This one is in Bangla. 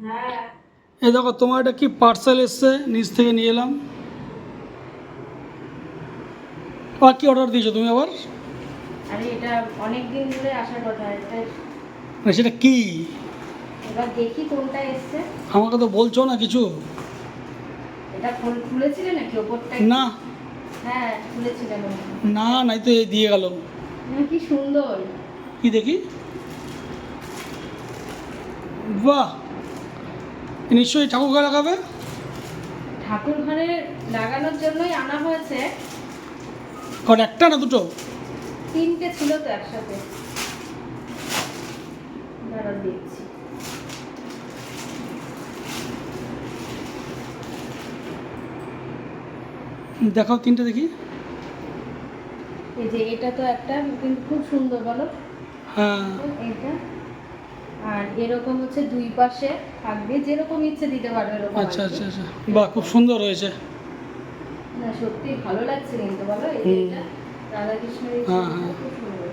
হ্যাঁ, এই দেখো তোমার এটা কি পার্সেল এসছে, নিচ থেকে নিয়ে এলাম। আর কি অর্ডার দিয়েছো তুমি আবার? আরে এটা অনেক দিন ধরে আসার কথা। এটা মানে সেটা কি? এবার দেখি কোনটা এসছে। আমাকে তো বলছো না কিছু। এটা খুলেছিলে নাকি ওপরটা? না হ্যাঁ, খুলেছিলাম। না, নাই তো, এই দিয়ে গেল। কি সুন্দর। কি দেখি? বাহ, নিশ্চয়ই ঠাকুর ঘরে লাগাবে। ঠাকুর ঘরে লাগানোর জন্যই আনা হয়েছে। কারণ একটা না দুটো? তিনটে ছিল তো একসাথে। দাঁড়াও দেখছি। দেখাও তিনটে দেখি। এই যে এটা তো একটা, কিন্তু খুব সুন্দর বলো। হ্যাঁ। এটা আর এরকম হচ্ছে দুই পাশে থাকবে, যেরকম ইচ্ছে দিতে পারবে এরকম। আচ্ছা আচ্ছা আচ্ছা, বাহ, খুব সুন্দর হয়েছে। না সত্যি ভালো লাগছে কিন্তু বলো, এই যে এটা রাধাকৃষ্ণের এই হ্যাঁ, ছবিটা হ্যাঁ। খুব সুন্দর।